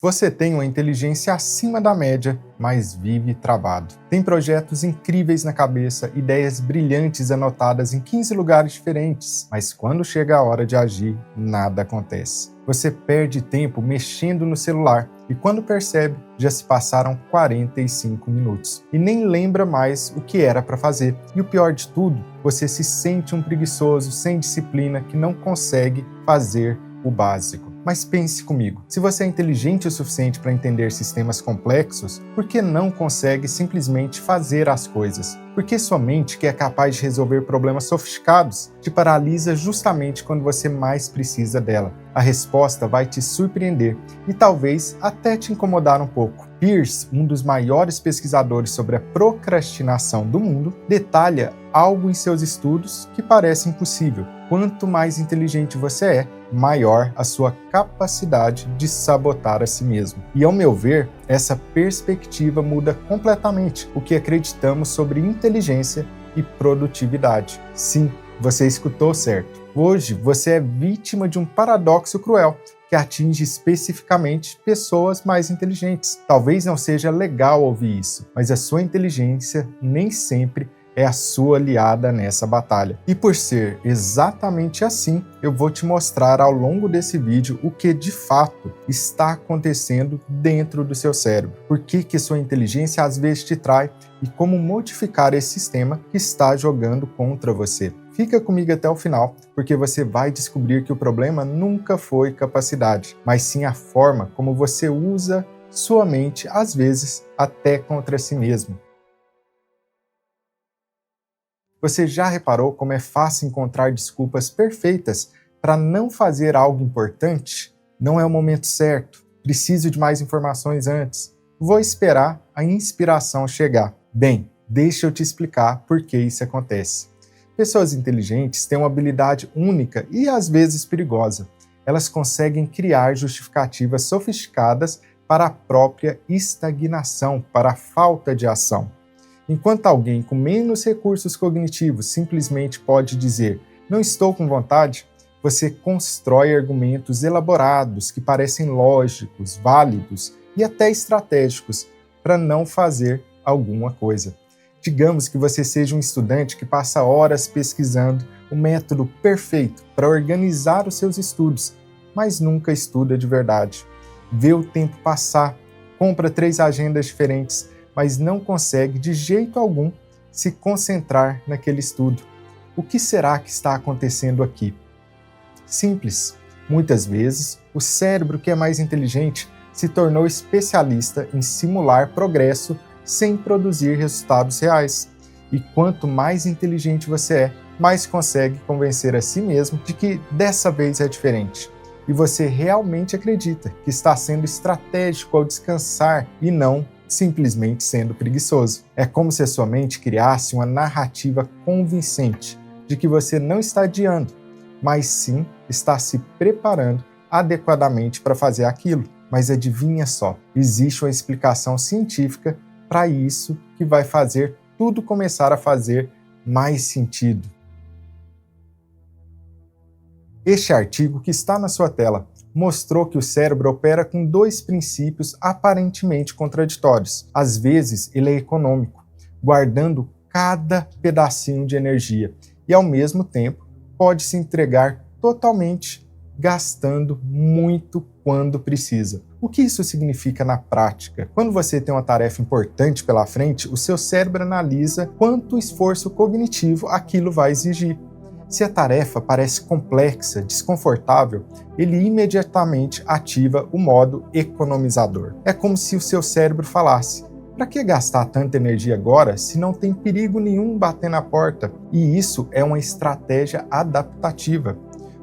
Você tem uma inteligência acima da média, mas vive travado. Tem projetos incríveis na cabeça, ideias brilhantes anotadas em 15 lugares diferentes, mas quando chega a hora de agir, nada acontece. Você perde tempo mexendo no celular e quando percebe, já se passaram 45 minutos e nem lembra mais o que era para fazer. E o pior de tudo, você se sente um preguiçoso, sem disciplina, que não consegue fazer o básico. Mas pense comigo, se você é inteligente o suficiente para entender sistemas complexos, por que não consegue simplesmente fazer as coisas? Porque sua mente, que é capaz de resolver problemas sofisticados, te paralisa justamente quando você mais precisa dela. A resposta vai te surpreender e talvez até te incomodar um pouco. Peirce, um dos maiores pesquisadores sobre a procrastinação do mundo, detalha algo em seus estudos que parece impossível. Quanto mais inteligente você é, maior a sua capacidade de sabotar a si mesmo. E ao meu ver, essa perspectiva muda completamente o que acreditamos sobre inteligência e produtividade. Sim, você escutou certo. Hoje você é vítima de um paradoxo cruel que atinge especificamente pessoas mais inteligentes. Talvez não seja legal ouvir isso, mas a sua inteligência nem sempre é a sua aliada nessa batalha. E por ser exatamente assim, eu vou te mostrar ao longo desse vídeo o que de fato está acontecendo dentro do seu cérebro. Por que sua inteligência às vezes te trai e como modificar esse sistema que está jogando contra você. Fica comigo até o final, porque você vai descobrir que o problema nunca foi capacidade, mas sim a forma como você usa sua mente, às vezes até contra si mesmo. Você já reparou como é fácil encontrar desculpas perfeitas para não fazer algo importante? Não é o momento certo, preciso de mais informações antes, vou esperar a inspiração chegar. Bem, deixa eu te explicar por que isso acontece. Pessoas inteligentes têm uma habilidade única e às vezes perigosa. Elas conseguem criar justificativas sofisticadas para a própria estagnação, para a falta de ação. Enquanto alguém com menos recursos cognitivos simplesmente pode dizer "não estou com vontade", você constrói argumentos elaborados que parecem lógicos, válidos e até estratégicos para não fazer alguma coisa. Digamos que você seja um estudante que passa horas pesquisando o método perfeito para organizar os seus estudos, mas nunca estuda de verdade. Vê o tempo passar, compra 3 agendas diferentes, mas não consegue de jeito algum se concentrar naquele estudo. O que será que está acontecendo aqui? Simples. Muitas vezes, o cérebro que é mais inteligente se tornou especialista em simular progresso sem produzir resultados reais. E quanto mais inteligente você é, mais consegue convencer a si mesmo de que dessa vez é diferente. E você realmente acredita que está sendo estratégico ao descansar e não simplesmente sendo preguiçoso. É como se a sua mente criasse uma narrativa convincente de que você não está adiando, mas sim está se preparando adequadamente para fazer aquilo. Mas adivinha só, existe uma explicação científica para isso que vai fazer tudo começar a fazer mais sentido. Este artigo que está na sua tela mostrou que o cérebro opera com 2 princípios aparentemente contraditórios. Às vezes, ele é econômico, guardando cada pedacinho de energia, e ao mesmo tempo pode se entregar totalmente, gastando muito quando precisa. O que isso significa na prática? Quando você tem uma tarefa importante pela frente, o seu cérebro analisa quanto esforço cognitivo aquilo vai exigir. Se a tarefa parece complexa, desconfortável, ele imediatamente ativa o modo economizador. É como se o seu cérebro falasse: para que gastar tanta energia agora se não tem perigo nenhum bater na porta? E isso é uma estratégia adaptativa,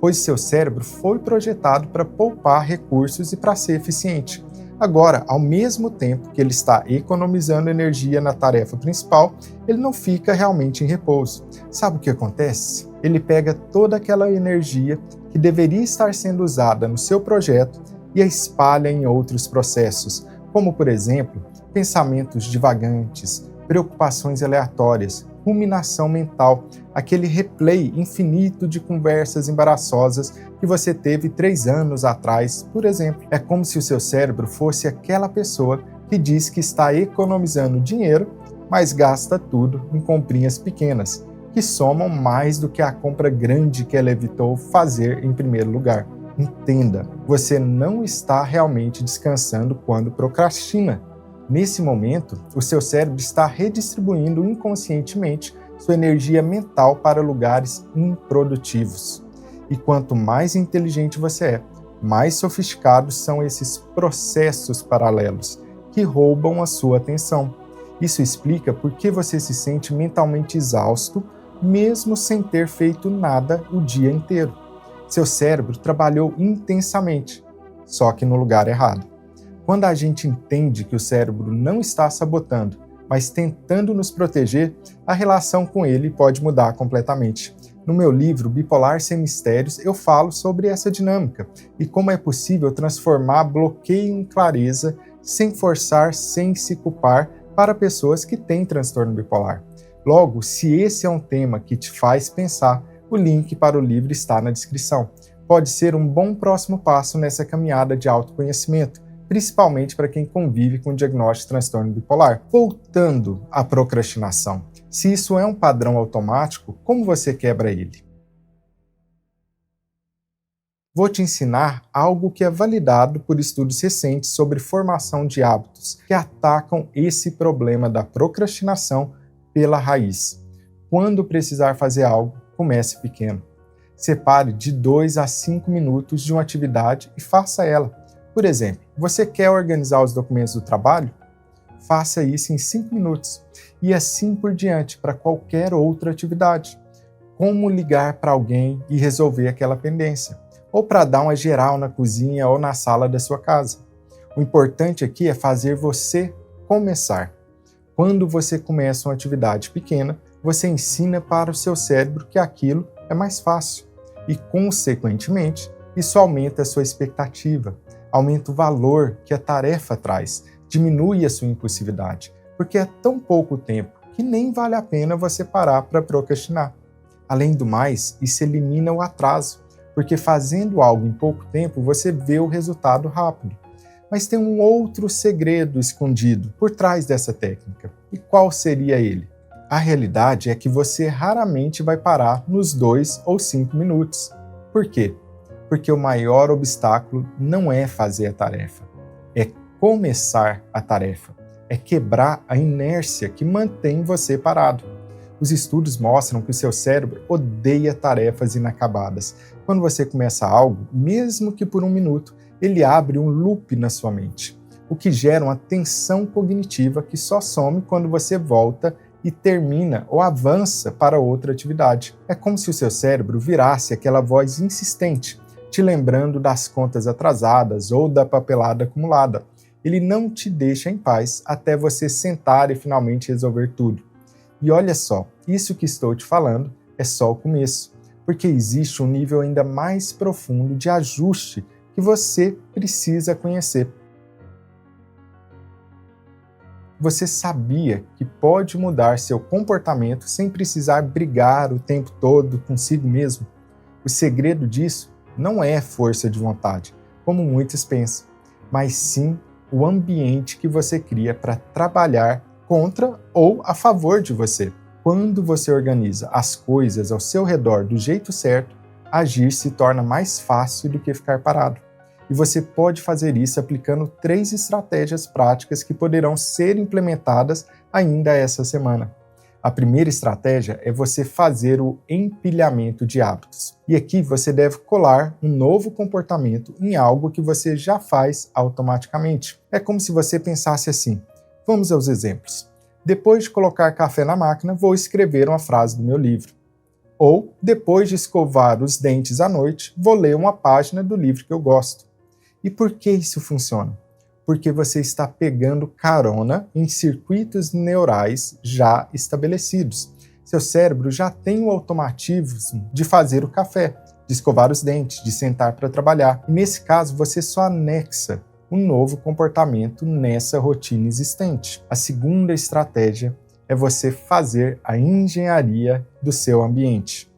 pois seu cérebro foi projetado para poupar recursos e para ser eficiente. Agora, ao mesmo tempo que ele está economizando energia na tarefa principal, ele não fica realmente em repouso. Sabe o que acontece? Ele pega toda aquela energia que deveria estar sendo usada no seu projeto e a espalha em outros processos, como, por exemplo, pensamentos divagantes, preocupações aleatórias, ruminação mental, aquele replay infinito de conversas embaraçosas que você teve 3 anos atrás, por exemplo. É como se o seu cérebro fosse aquela pessoa que diz que está economizando dinheiro, mas gasta tudo em comprinhas pequenas, que somam mais do que a compra grande que ela evitou fazer em primeiro lugar. Entenda, você não está realmente descansando quando procrastina. Nesse momento, o seu cérebro está redistribuindo inconscientemente sua energia mental para lugares improdutivos. E quanto mais inteligente você é, mais sofisticados são esses processos paralelos que roubam a sua atenção. Isso explica por que você se sente mentalmente exausto, mesmo sem ter feito nada o dia inteiro. Seu cérebro trabalhou intensamente, só que no lugar errado. Quando a gente entende que o cérebro não está sabotando, mas tentando nos proteger, a relação com ele pode mudar completamente. No meu livro Bipolar Sem Mistérios, eu falo sobre essa dinâmica e como é possível transformar bloqueio em clareza, sem forçar, sem se culpar, para pessoas que têm transtorno bipolar. Logo, se esse é um tema que te faz pensar, o link para o livro está na descrição. Pode ser um bom próximo passo nessa caminhada de autoconhecimento, principalmente para quem convive com o diagnóstico de transtorno bipolar. Voltando à procrastinação, se isso é um padrão automático, como você quebra ele? Vou te ensinar algo que é validado por estudos recentes sobre formação de hábitos que atacam esse problema da procrastinação pela raiz. Quando precisar fazer algo, comece pequeno. Separe de 2 a 5 minutos de uma atividade e faça ela. Por exemplo, você quer organizar os documentos do trabalho? Faça isso em 5 minutos. E assim por diante para qualquer outra atividade. Como ligar para alguém e resolver aquela pendência? Ou para dar uma geral na cozinha ou na sala da sua casa. O importante aqui é fazer você começar. Quando você começa uma atividade pequena, você ensina para o seu cérebro que aquilo é mais fácil. E, consequentemente, isso aumenta a sua expectativa, aumenta o valor que a tarefa traz, diminui a sua impulsividade, porque é tão pouco tempo que nem vale a pena você parar para procrastinar. Além do mais, isso elimina o atraso, porque fazendo algo em pouco tempo você vê o resultado rápido. Mas tem um outro segredo escondido por trás dessa técnica. E qual seria ele? A realidade é que você raramente vai parar nos 2 ou 5 minutos. Por quê? Porque o maior obstáculo não é fazer a tarefa, é começar a tarefa, é quebrar a inércia que mantém você parado. Os estudos mostram que o seu cérebro odeia tarefas inacabadas. Quando você começa algo, mesmo que por 1 minuto, ele abre um loop na sua mente, o que gera uma tensão cognitiva que só some quando você volta e termina ou avança para outra atividade. É como se o seu cérebro virasse aquela voz insistente, te lembrando das contas atrasadas ou da papelada acumulada. Ele não te deixa em paz até você sentar e finalmente resolver tudo. E olha só, isso que estou te falando é só o começo, porque existe um nível ainda mais profundo de ajuste que você precisa conhecer. Você sabia que pode mudar seu comportamento sem precisar brigar o tempo todo consigo mesmo? O segredo disso não é força de vontade, como muitos pensam, mas sim o ambiente que você cria para trabalhar contra ou a favor de você. Quando você organiza as coisas ao seu redor do jeito certo, agir se torna mais fácil do que ficar parado. E você pode fazer isso aplicando 3 estratégias práticas que poderão ser implementadas ainda essa semana. A primeira estratégia é você fazer o empilhamento de hábitos. E aqui você deve colar um novo comportamento em algo que você já faz automaticamente. É como se você pensasse assim: vamos aos exemplos. Depois de colocar café na máquina, vou escrever uma frase do meu livro. Ou, depois de escovar os dentes à noite, vou ler uma página do livro que eu gosto. E por que isso funciona? Porque você está pegando carona em circuitos neurais já estabelecidos. Seu cérebro já tem o automatismo de fazer o café, de escovar os dentes, de sentar para trabalhar. E nesse caso, você só anexa um novo comportamento nessa rotina existente. A segunda estratégia é você fazer a engenharia do seu ambiente.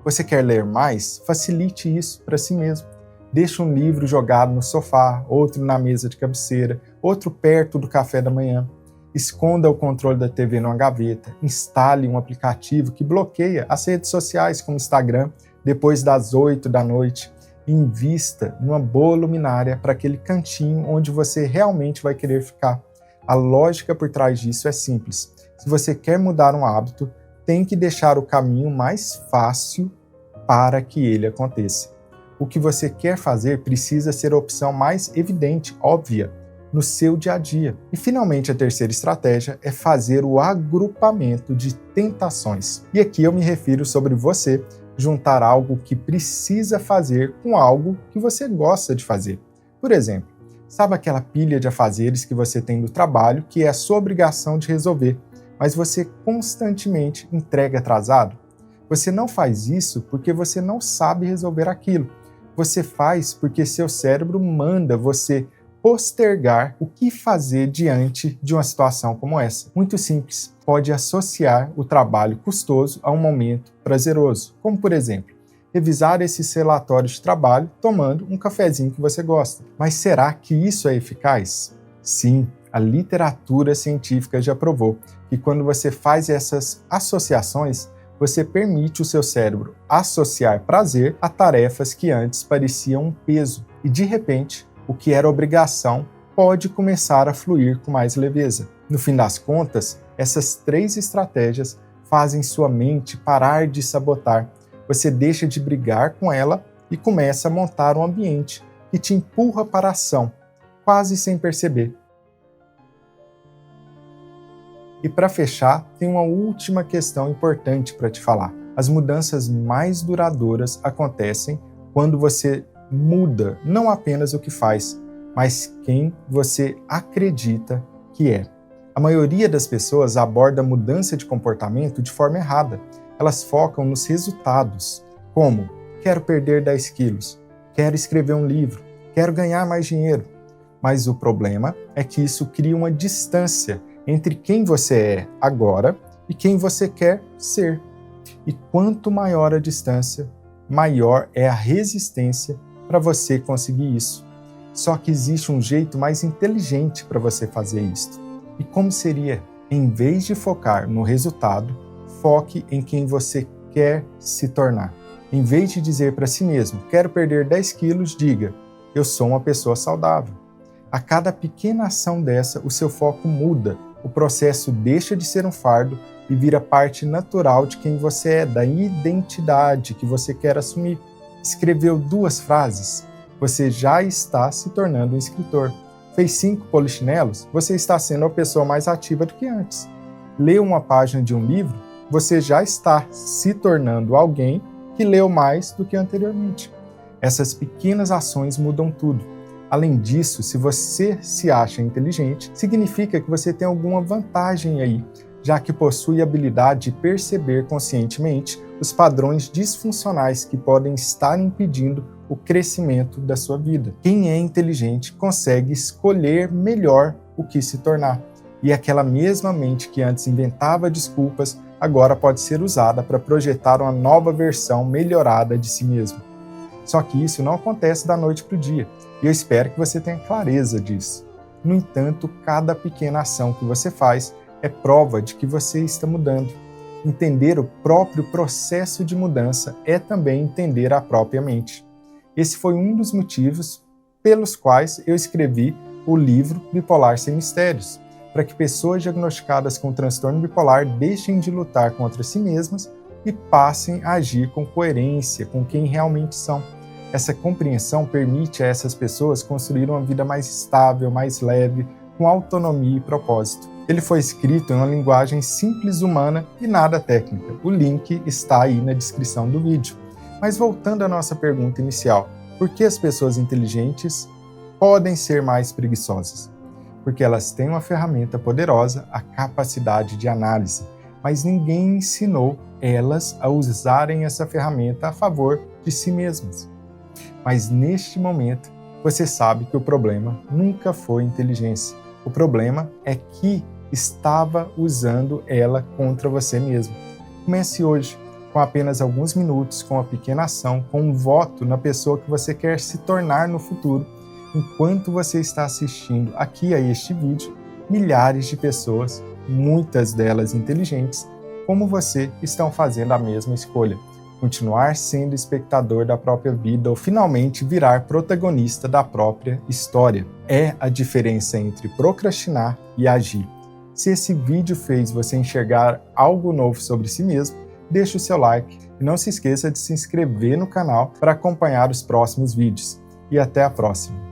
Você quer ler mais? Facilite isso para si mesmo. Deixe um livro jogado no sofá, outro na mesa de cabeceira, outro perto do café da manhã. Esconda o controle da TV numa gaveta. Instale um aplicativo que bloqueia as redes sociais como Instagram depois das 8 da noite. Invista numa boa luminária para aquele cantinho onde você realmente vai querer ficar. A lógica por trás disso é simples. Se você quer mudar um hábito, tem que deixar o caminho mais fácil para que ele aconteça. O que você quer fazer precisa ser a opção mais evidente, óbvia, no seu dia a dia. E finalmente a terceira estratégia é fazer o agrupamento de tentações. E aqui eu me refiro sobre você juntar algo que precisa fazer com algo que você gosta de fazer. Por exemplo, sabe aquela pilha de afazeres que você tem no trabalho que é a sua obrigação de resolver, mas você constantemente entrega atrasado? Você não faz isso porque você não sabe resolver aquilo. Você faz porque seu cérebro manda você postergar o que fazer diante de uma situação como essa. Muito simples, pode associar o trabalho custoso a um momento prazeroso, como por exemplo, revisar esses relatórios de trabalho tomando um cafezinho que você gosta. Mas será que isso é eficaz? Sim, a literatura científica já provou que quando você faz essas associações, você permite o seu cérebro associar prazer a tarefas que antes pareciam um peso. E de repente, o que era obrigação pode começar a fluir com mais leveza. No fim das contas, essas 3 estratégias fazem sua mente parar de sabotar. Você deixa de brigar com ela e começa a montar um ambiente que te empurra para a ação, quase sem perceber. E para fechar, tem uma última questão importante para te falar. As mudanças mais duradouras acontecem quando você muda não apenas o que faz, mas quem você acredita que é. A maioria das pessoas aborda a mudança de comportamento de forma errada. Elas focam nos resultados, como quero perder 10 quilos, quero escrever um livro, quero ganhar mais dinheiro. Mas o problema é que isso cria uma distância entre quem você é agora e quem você quer ser. E quanto maior a distância, maior é a resistência para você conseguir isso. Só que existe um jeito mais inteligente para você fazer isso. E como seria? Em vez de focar no resultado, foque em quem você quer se tornar. Em vez de dizer para si mesmo, quero perder 10 quilos, diga, eu sou uma pessoa saudável. A cada pequena ação dessa, o seu foco muda. O processo deixa de ser um fardo e vira parte natural de quem você é, da identidade que você quer assumir. Escreveu 2 frases, você já está se tornando um escritor. Fez 5 polichinelos, você está sendo uma pessoa mais ativa do que antes. Leu uma página de um livro, você já está se tornando alguém que leu mais do que anteriormente. Essas pequenas ações mudam tudo. Além disso, se você se acha inteligente, significa que você tem alguma vantagem aí, já que possui a habilidade de perceber conscientemente os padrões disfuncionais que podem estar impedindo o crescimento da sua vida. Quem é inteligente consegue escolher melhor o que se tornar. E aquela mesma mente que antes inventava desculpas, agora pode ser usada para projetar uma nova versão melhorada de si mesmo. Só que isso não acontece da noite para o dia. E eu espero que você tenha clareza disso. No entanto, cada pequena ação que você faz é prova de que você está mudando. Entender o próprio processo de mudança é também entender a própria mente. Esse foi um dos motivos pelos quais eu escrevi o livro Bipolar Sem Mistérios, para que pessoas diagnosticadas com transtorno bipolar deixem de lutar contra si mesmas e passem a agir com coerência com quem realmente são. Essa compreensão permite a essas pessoas construir uma vida mais estável, mais leve, com autonomia e propósito. Ele foi escrito em uma linguagem simples, humana e nada técnica. O link está aí na descrição do vídeo. Mas voltando à nossa pergunta inicial, por que as pessoas inteligentes podem ser mais preguiçosas? Porque elas têm uma ferramenta poderosa, a capacidade de análise. mas ninguém ensinou elas a usarem essa ferramenta a favor de si mesmas. Mas neste momento, você sabe que o problema nunca foi inteligência. O problema é que estava usando ela contra você mesmo. Comece hoje, com apenas alguns minutos, com uma pequena ação, com um voto na pessoa que você quer se tornar no futuro. Enquanto você está assistindo aqui a este vídeo, milhares de pessoas, muitas delas inteligentes, como você, estão fazendo a mesma escolha. Continuar sendo espectador da própria vida ou finalmente virar protagonista da própria história. É a diferença entre procrastinar e agir. Se esse vídeo fez você enxergar algo novo sobre si mesmo, deixe o seu like e não se esqueça de se inscrever no canal para acompanhar os próximos vídeos. E até a próxima!